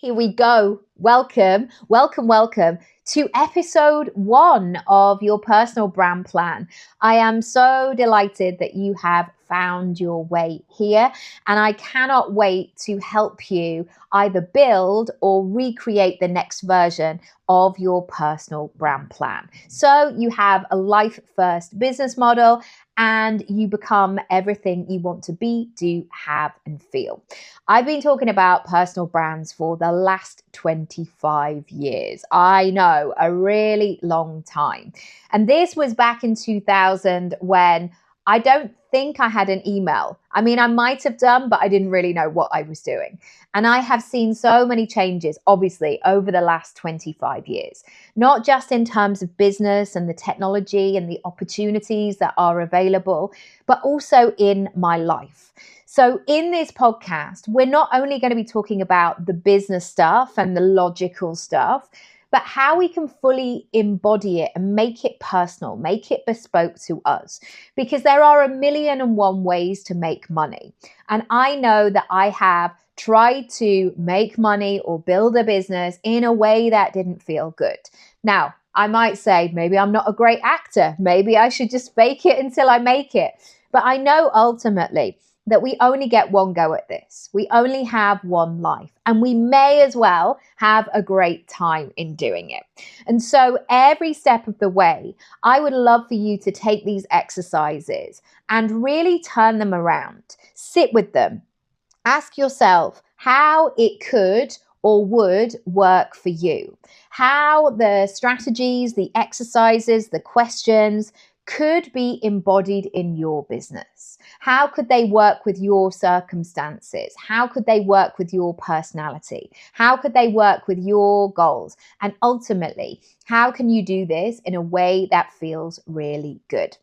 Here we go. Welcome, welcome, welcome to episode 1 of your personal brand plan. I am so delighted that you have found your way here, and I cannot wait to help you either build or recreate the next version of your personal brand plan. So you have a life first business model and you become everything you want to be, do, have, and feel. I've been talking about personal brands for the last 25 years. I know, a really long time. And this was back in 2000 when I don't think I had an email. I mean, I might have done, but I didn't really know what I was doing. And I have seen so many changes, obviously, over the last 25 years, not just in terms of business and the technology and the opportunities that are available, but also in my life. So in this podcast, we're not only going to be talking about the business stuff and the logical stuff, but how we can fully embody it and make it personal, make it bespoke to us. Because there are 1,000,001 ways to make money. And I know that I have tried to make money or build a business in a way that didn't feel good. Now, I might say, maybe I'm not a great actor. Maybe I should just fake it until I make it. But I know ultimately that we only get one go at this. We only have one life, and we may as well have a great time in doing it. And so every step of the way, I would love for you to take these exercises and really turn them around. Sit with them. Ask yourself how it could or would work for you. How the strategies, the exercises, the questions could be embodied in your business. How could they work with your circumstances? How could they work with your personality? How could they work with your goals? And ultimately, how can you do this in a way that feels really good?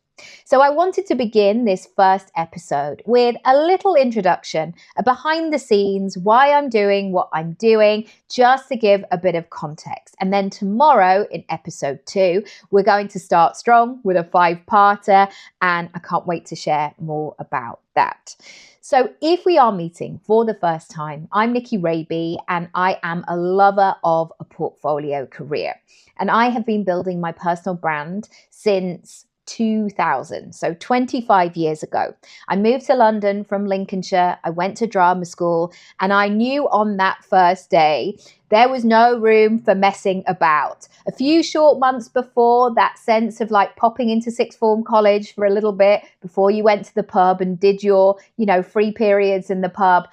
So I wanted to begin this first episode with a little introduction, a behind the scenes, why I'm doing what I'm doing, just to give a bit of context. And then tomorrow in episode 2, we're going to start strong with a 5-parter, and I can't wait to share more about that. So if we are meeting for the first time, I'm Nicky Raby, and I am a lover of a portfolio career. And I have been building my personal brand since 2000, so 25 years ago. I moved to London from Lincolnshire. I went to drama school, and I knew on that first day there was no room for messing about. A few short months before, that sense of like popping into sixth form college for a little bit before you went to the pub and did your, free periods in the pub.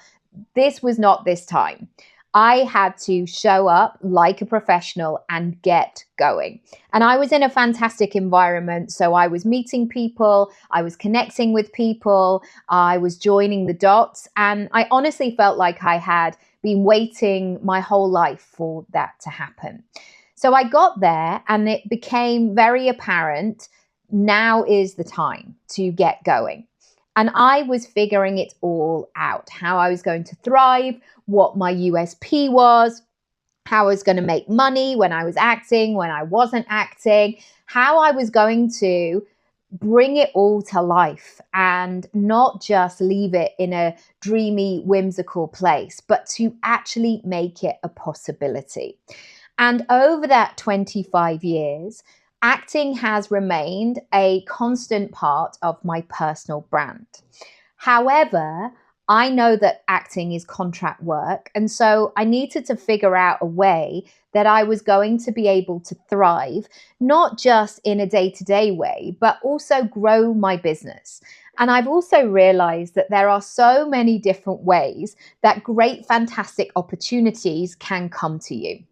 This was not this time. I had to show up like a professional and get going. And I was in a fantastic environment. So I was meeting people, I was connecting with people, I was joining the dots. And I honestly felt like I had been waiting my whole life for that to happen. So I got there and it became very apparent, now is the time to get going. And I was figuring it all out, how I was going to thrive, what my USP was, how I was going to make money when I was acting, when I wasn't acting, how I was going to bring it all to life and not just leave it in a dreamy, whimsical place, but to actually make it a possibility. And over that 25 years, acting has remained a constant part of my personal brand. However, I know that acting is contract work, and so I needed to figure out a way that I was going to be able to thrive, not just in a day-to-day way, but also grow my business. And I've also realized that there are so many different ways that great, fantastic opportunities can come to you.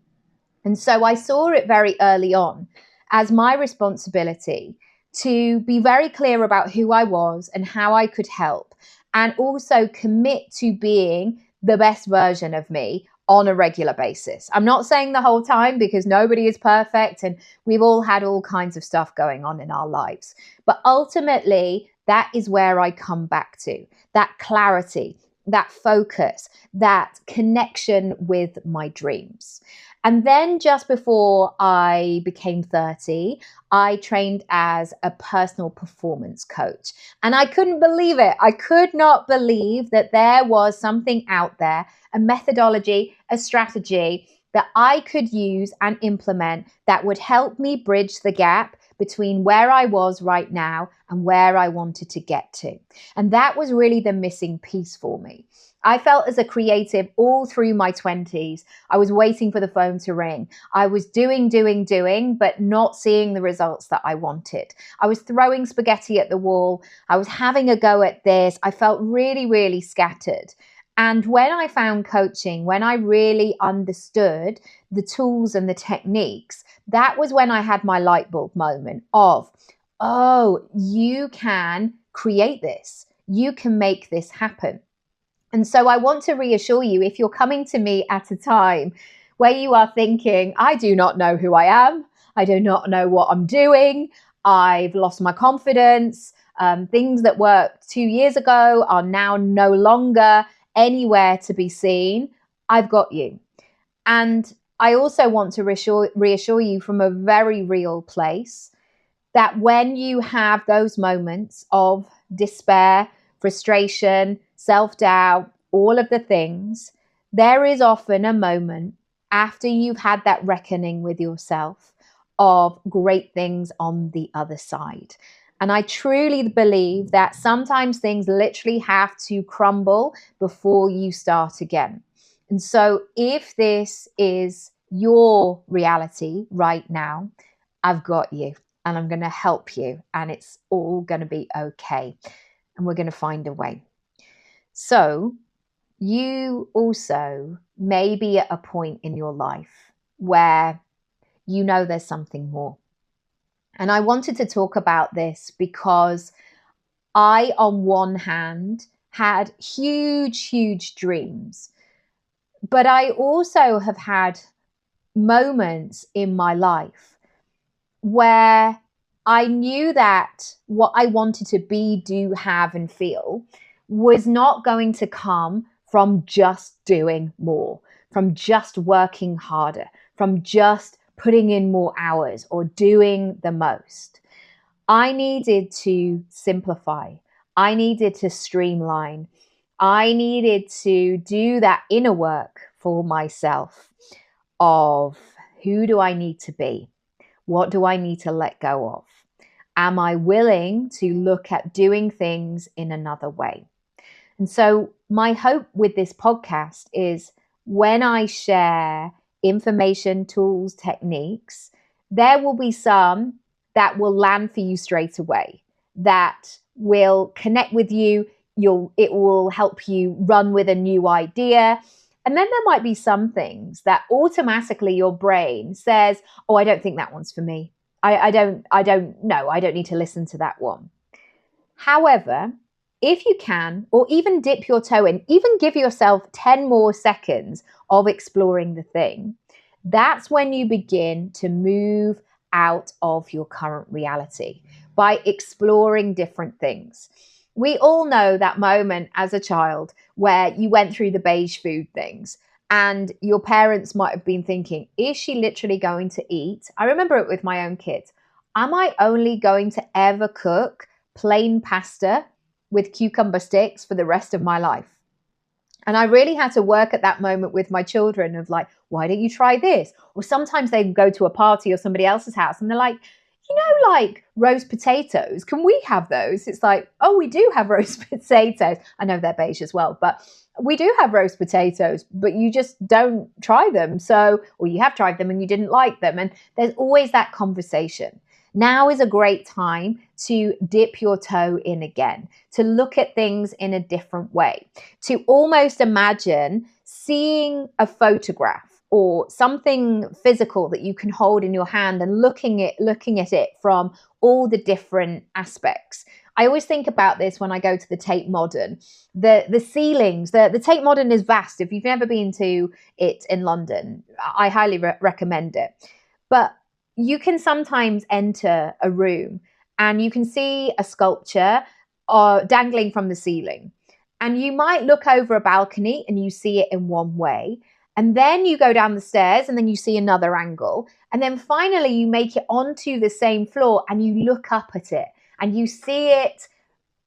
And so I saw it very early on as my responsibility to be very clear about who I was and how I could help, and also commit to being the best version of me on a regular basis. I'm not saying the whole time, because nobody is perfect and we've all had all kinds of stuff going on in our lives. But ultimately, that is where I come back to, that clarity, that focus, that connection with my dreams. And then just before I became 30, I trained as a personal performance coach. And I couldn't believe it. I could not believe that there was something out there, a methodology, a strategy that I could use and implement that would help me bridge the gap between where I was right now and where I wanted to get to. And that was really the missing piece for me. I felt as a creative all through my 20s. I was waiting for the phone to ring. I was doing, but not seeing the results that I wanted. I was throwing spaghetti at the wall. I was having a go at this. I felt really, really scattered. And when I found coaching, when I really understood the tools and the techniques, that was when I had my light bulb moment of, oh, you can create this. You can make this happen. And so I want to reassure you, if you're coming to me at a time where you are thinking, I do not know who I am, I do not know what I'm doing, I've lost my confidence, things that worked 2 years ago are now no longer anywhere to be seen, I've got you. And I also want to reassure you from a very real place that when you have those moments of despair, frustration, self-doubt, all of the things, there is often a moment after you've had that reckoning with yourself of great things on the other side. And I truly believe that sometimes things literally have to crumble before you start again. And so if this is your reality right now, I've got you and I'm going to help you and it's all going to be okay. And we're going to find a way. So you also may be at a point in your life where you know there's something more. And I wanted to talk about this because I, on one hand, had huge dreams, but I also have had moments in my life where I knew that what I wanted to be, do, have, and feel was not going to come from just doing more, from just working harder, from just putting in more hours or doing the most. I needed to simplify. I needed to streamline. I needed to do that inner work for myself of who do I need to be? What do I need to let go of? Am I willing to look at doing things in another way? And so my hope with this podcast is when I share information, tools, techniques, there will be some that will land for you straight away, that will connect with you. It will help you run with a new idea. And then there might be some things that automatically your brain says, oh, I don't think that one's for me. I don't know. I don't need to listen to that one. However, if you can, or even dip your toe in, even give yourself 10 more seconds of exploring the thing, that's when you begin to move out of your current reality by exploring different things. We all know that moment as a child where you went through the beige food things and your parents might have been thinking, is she literally going to eat? I remember it with my own kids. Am I only going to ever cook plain pasta with cucumber sticks for the rest of my life? And I really had to work at that moment with my children of like, why don't you try this? Or sometimes they go to a party or somebody else's house and they're like, you know, like roast potatoes, can we have those? It's like, oh, we do have roast potatoes. I know they're beige as well, but we do have roast potatoes, but you just don't try them. So, or you have tried them and you didn't like them. And there's always that conversation. Now is a great time to dip your toe in again, to look at things in a different way, to almost imagine seeing a photograph or something physical that you can hold in your hand and looking at it from all the different aspects. I always think about this when I go to the Tate Modern. The ceilings, the Tate Modern is vast. If you've never been to it in London, I highly recommend it. But you can sometimes enter a room and you can see a sculpture dangling from the ceiling. And you might look over a balcony and you see it in one way. And then you go down the stairs and then you see another angle. And then finally you make it onto the same floor and you look up at it and you see it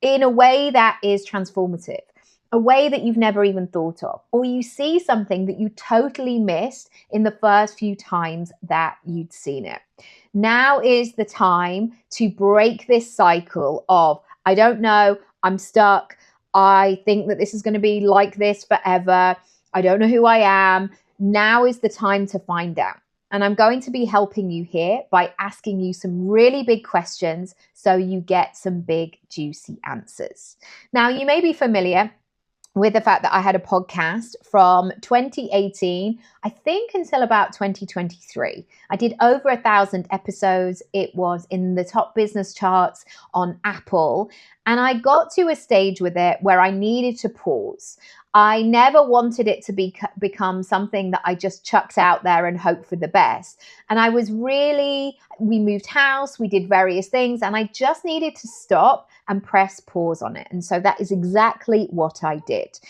in a way that is transformative, a way that you've never even thought of, or you see something that you totally missed in the first few times that you'd seen it. Now is the time to break this cycle of, I don't know, I'm stuck, I think that this is going to be like this forever, I don't know who I am. Now is the time to find out. And I'm going to be helping you here by asking you some really big questions so you get some big, juicy answers. Now, you may be familiar with the fact that I had a podcast from 2018, I think, until about 2023. I did over 1,000 episodes. It was in the top business charts on Apple. And I got to a stage with it where I needed to pause. I never wanted it to become something that I just chucked out there and hoped for the best. And I was we moved house, we did various things, and I just needed to stop and press pause on it. And so that is exactly what I did.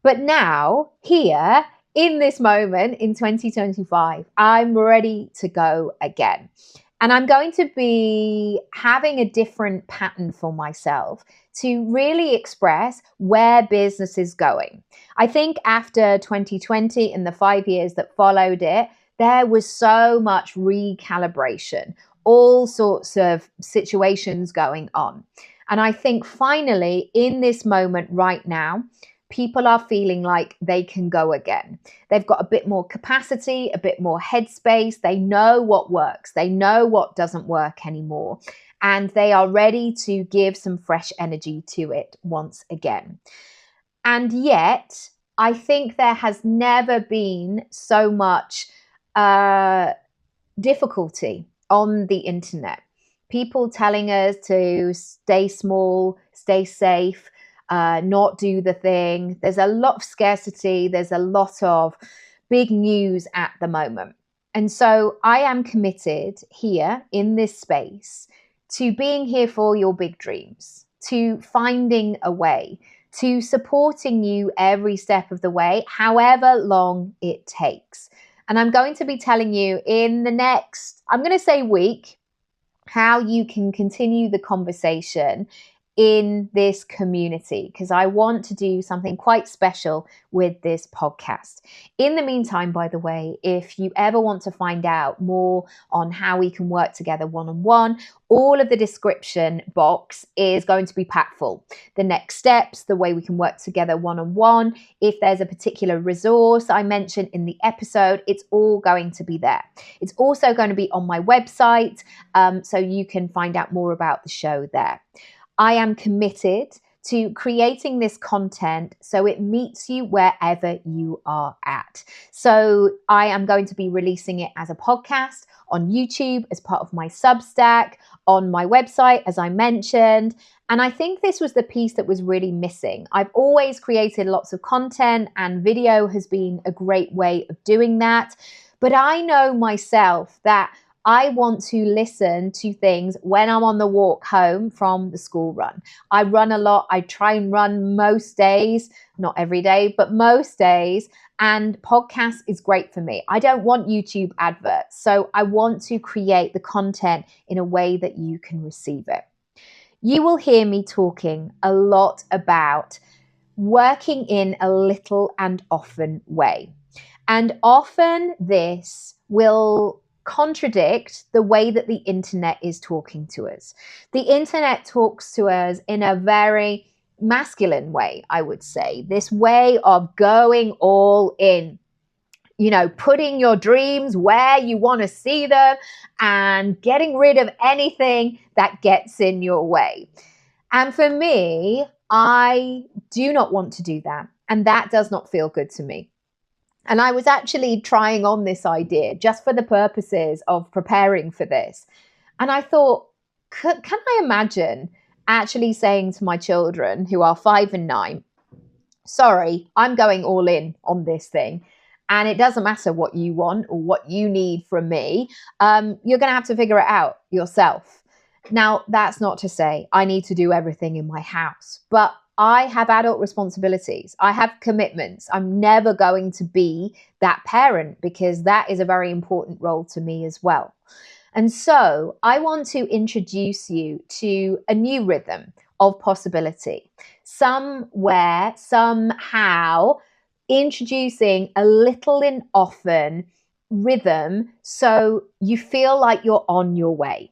But now, here, in this moment in 2025, I'm ready to go again. And I'm going to be having a different pattern for myself to really express where business is going. I think after 2020 and the 5 years that followed it, there was so much recalibration, all sorts of situations going on. And I think finally, in this moment right now, people are feeling like they can go again. They've got a bit more capacity, a bit more headspace. They know what works. They know what doesn't work anymore. And they are ready to give some fresh energy to it once again. And yet, I think there has never been so much difficulty on the internet. People telling us to stay small, stay safe, not do the thing. There's a lot of scarcity. There's a lot of big news at the moment. And so I am committed here in this space to being here for your big dreams, to finding a way, to supporting you every step of the way, however long it takes. And I'm going to be telling you in the next, I'm going to say week, how you can continue the conversation in this community, because I want to do something quite special with this podcast. In the meantime, by the way, if you ever want to find out more on how we can work together one-on-one, all of the description box is going to be packed full. The next steps, the way we can work together one-on-one, if there's a particular resource I mentioned in the episode, it's all going to be there. It's also going to be on my website, so you can find out more about the show there. I am committed to creating this content so it meets you wherever you are at. So I am going to be releasing it as a podcast on YouTube, as part of my Substack, on my website, as I mentioned. And I think this was the piece that was really missing. I've always created lots of content, and video has been a great way of doing that. But I know myself that I want to listen to things when I'm on the walk home from the school run. I run a lot. I try and run most days, not every day, but most days. And podcast is great for me. I don't want YouTube adverts. So I want to create the content in a way that you can receive it. You will hear me talking a lot about working in a little and often way. And often this will contradict the way that the internet is talking to us. The internet talks to us in a very masculine way, I would say. This way of going all in, putting your dreams where you want to see them and getting rid of anything that gets in your way. And for me, I do not want to do that. And that does not feel good to me. And I was actually trying on this idea just for the purposes of preparing for this. And I thought, can I imagine actually saying to my children, who are 5 and 9, sorry, I'm going all in on this thing. And it doesn't matter what you want or what you need from me. You're going to have to figure it out yourself. Now, that's not to say I need to do everything in my house, but I have adult responsibilities. I have commitments. I'm never going to be that parent because that is a very important role to me as well. And so I want to introduce you to a new rhythm of possibility. Somewhere, somehow, introducing a little and often rhythm so you feel like you're on your way.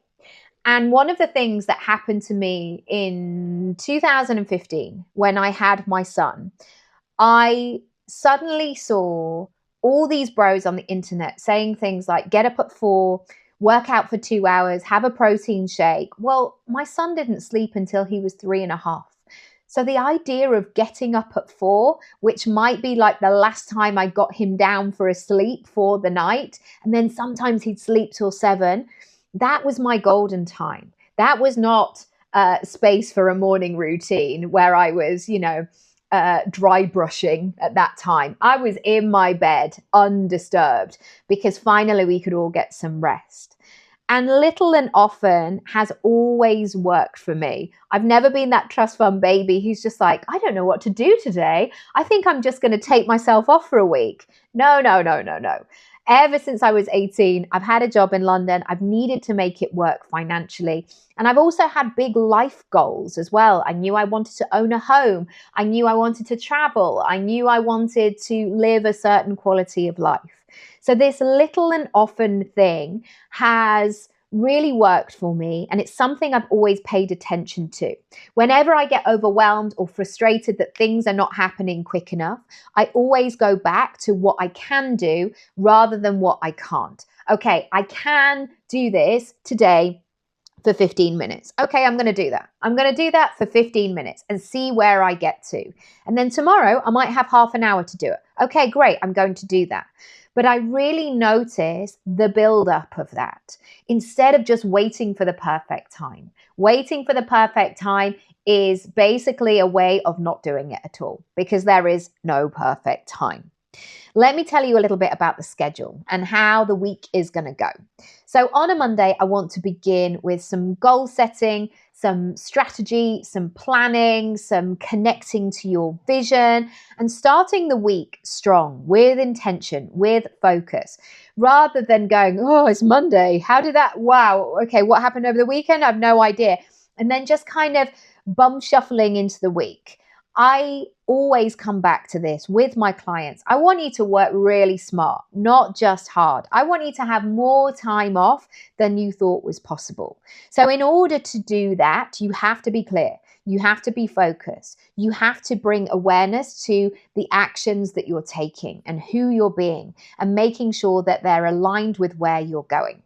And one of the things that happened to me in 2015 when I had my son, I suddenly saw all these bros on the internet saying things like get up at 4, work out for 2 hours, have a protein shake. Well, my son didn't sleep until he was 3.5. So the idea of getting up at 4, which might be like the last time I got him down for a sleep for the night, and then sometimes he'd sleep till 7, that was my golden time. That was not space for a morning routine where I was, dry brushing at that time. I was in my bed undisturbed because finally we could all get some rest. And little and often has always worked for me. I've never been that trust fund baby who's just like, I don't know what to do today. I think I'm just going to take myself off for a week. No, no, no, no, no. Ever since I was 18, I've had a job in London. I've needed to make it work financially. And I've also had big life goals as well. I knew I wanted to own a home. I knew I wanted to travel. I knew I wanted to live a certain quality of life. So this little and often thing has really worked for me, and it's something I've always paid attention to. Whenever I get overwhelmed or frustrated that things are not happening quick enough, I always go back to what I can do rather than what I can't. Okay, I can do this today for 15 minutes. Okay, I'm going to do that. I'm going to do that for 15 minutes and see where I get to. And then tomorrow I might have half an hour to do it. Okay, great. I'm going to do that. But I really notice the buildup of that instead of just waiting for the perfect time. Waiting for the perfect time is basically a way of not doing it at all because there is no perfect time. Let me tell you a little bit about the schedule and how the week is going to go. So on a Monday, I want to begin with some goal setting, some strategy, some planning, some connecting to your vision, and starting the week strong with intention, with focus, rather than going, oh, it's Monday. How did that? Wow. Okay. What happened over the weekend? I have no idea. And then just kind of bum shuffling into the week. I always come back to this with my clients. I want you to work really smart, not just hard. I want you to have more time off than you thought was possible. So in order to do that, you have to be clear. You have to be focused. You have to bring awareness to the actions that you're taking and who you're being and making sure that they're aligned with where you're going.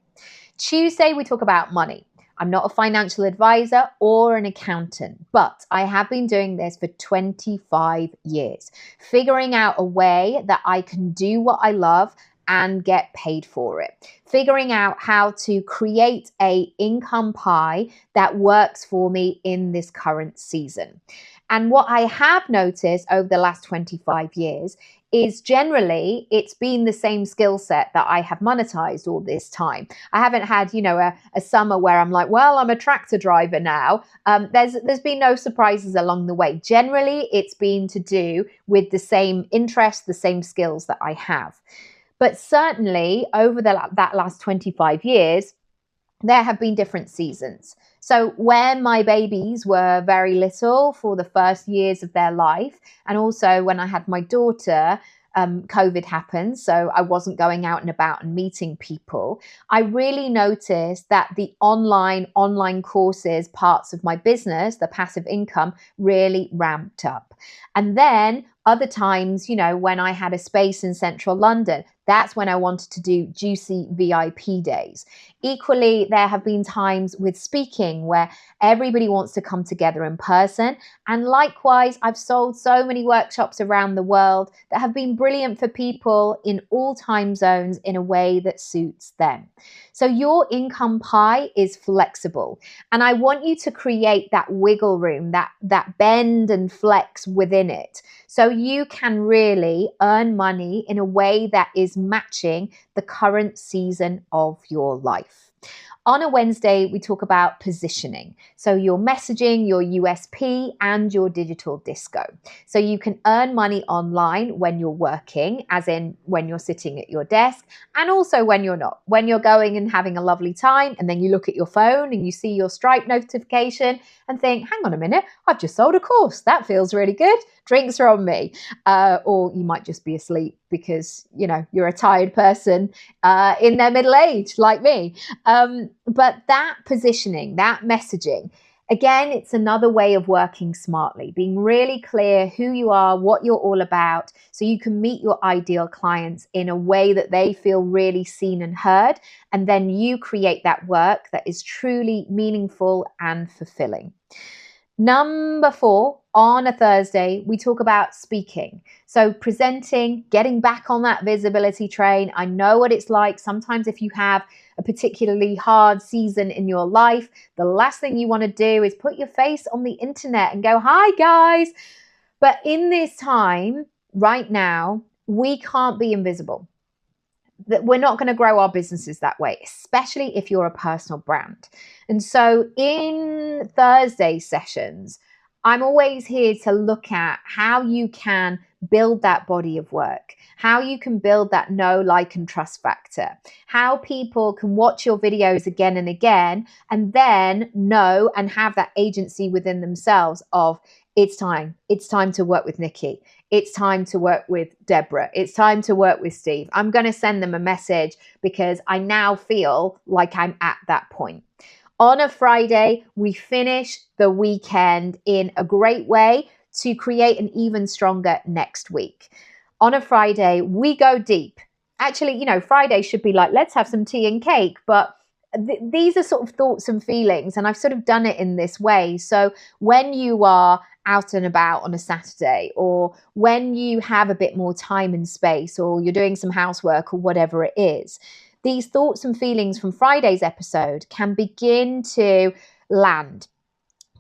Tuesday, we talk about money. I'm not a financial advisor or an accountant, but I have been doing this for 25 years, figuring out a way that I can do what I love and get paid for it. Figuring out how to create an income pie that works for me in this current season. And what I have noticed over the last 25 years is generally it's been the same skill set that I have monetized all this time. I haven't had, a summer where I'm like, well, I'm a tractor driver now. There's been no surprises along the way. Generally, it's been to do with the same interests, the same skills that I have. But certainly over that last 25 years, there have been different seasons. So when my babies were very little for the first years of their life, and also when I had my daughter, COVID happened, so I wasn't going out and about and meeting people. I really noticed that the online courses, parts of my business, the passive income, really ramped up. And then other times, when I had a space in central London, that's when I wanted to do juicy VIP days. Equally, there have been times with speaking where everybody wants to come together in person. And likewise, I've sold so many workshops around the world that have been brilliant for people in all time zones in a way that suits them. So your income pie is flexible. And I want you to create that wiggle room, that bend and flex within it. So you can really earn money in a way that is matching the current season of your life. On a Wednesday, we talk about positioning. So your messaging, your USP, and your digital disco. So you can earn money online when you're working, as in when you're sitting at your desk, and also when you're not. When you're going and having a lovely time, and then you look at your phone and you see your Stripe notification and think, hang on a minute, I've just sold a course. That feels really good. Drinks are on me. Or you might just be asleep because, you're a tired person in their middle age like me. But that positioning, that messaging, again, it's another way of working smartly, being really clear who you are, what you're all about, so you can meet your ideal clients in a way that they feel really seen and heard. And then you create that work that is truly meaningful and fulfilling. Number 4, on a Thursday, we talk about speaking. So presenting, getting back on that visibility train. I know what it's like. Sometimes if you have a particularly hard season in your life, the last thing you want to do is put your face on the internet and go, hi guys. But in this time right now, we can't be invisible. That we're not going to grow our businesses that way, especially if you're a personal brand. And so in Thursday sessions, I'm always here to look at how you can build that body of work, how you can build that know, like, and trust factor, how people can watch your videos again and again, and then know and have that agency within themselves of, it's time to work with Nicky. It's time to work with Deborah. It's time to work with Steve. I'm going to send them a message because I now feel like I'm at that point. On a Friday, we finish the weekend in a great way to create an even stronger next week. On a Friday, we go deep. Actually, Friday should be like, let's have some tea and cake, but these are sort of thoughts and feelings, and I've sort of done it in this way. So when you are out and about on a Saturday, or when you have a bit more time and space, or you're doing some housework or whatever it is, these thoughts and feelings from Friday's episode can begin to land,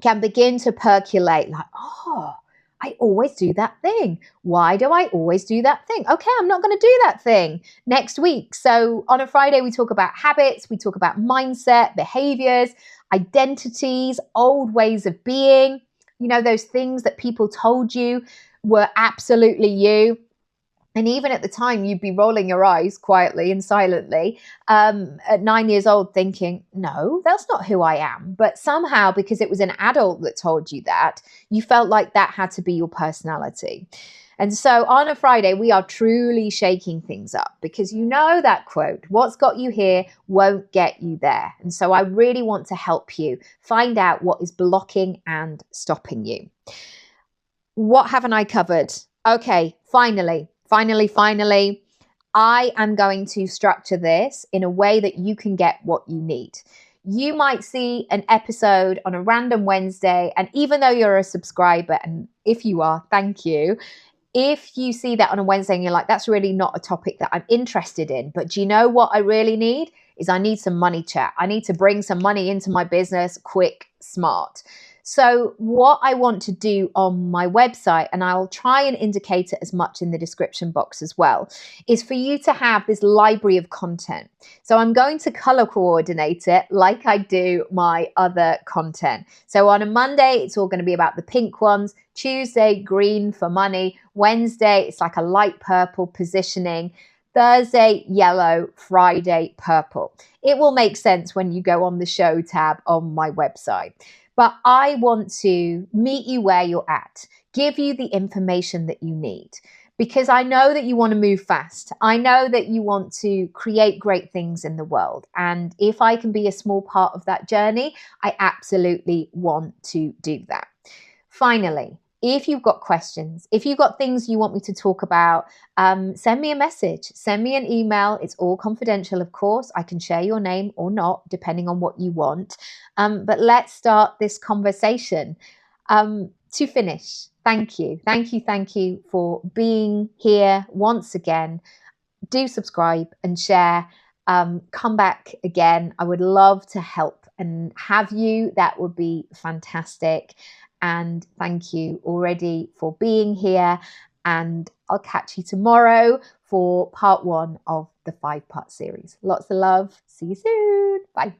can begin to percolate like, oh, I always do that thing. Why do I always do that thing? Okay, I'm not going to do that thing next week. So on a Friday, we talk about habits, we talk about mindset, behaviors, identities, old ways of being, those things that people told you were absolutely you. And even at the time, you'd be rolling your eyes quietly and silently at 9 years old thinking, no, that's not who I am. But somehow, because it was an adult that told you that, you felt like that had to be your personality. And so on a Friday, we are truly shaking things up because that quote, what's got you here won't get you there. And so I really want to help you find out what is blocking and stopping you. What haven't I covered? Okay, finally, I am going to structure this in a way that you can get what you need. You might see an episode on a random Wednesday, and even though you're a subscriber, and if you are, thank you. If you see that on a Wednesday and you're like, that's really not a topic that I'm interested in, but do you know what I really need? Is I need some money chat. I need to bring some money into my business quick, smart. So what I want to do on my website, and I'll try and indicate it as much in the description box as well, is for you to have this library of content. So I'm going to color coordinate it like I do my other content. So on a Monday, it's all going to be about the pink ones. Tuesday, green for money. Wednesday, it's like a light purple positioning. Thursday, yellow. Friday, purple. It will make sense when you go on the show tab on my website. But I want to meet you where you're at, give you the information that you need, because I know that you want to move fast. I know that you want to create great things in the world. And if I can be a small part of that journey, I absolutely want to do that. Finally, if you've got questions, if you've got things you want me to talk about, send me a message, send me an email. It's all confidential, of course. I can share your name or not, depending on what you want. But let's start this conversation. To finish, thank you for being here once again. Do subscribe and share. Come back again. I would love to help and have you. That would be fantastic. And thank you already for being here. And I'll catch you tomorrow for part 1 of the 5-part series. Lots of love. See you soon. Bye.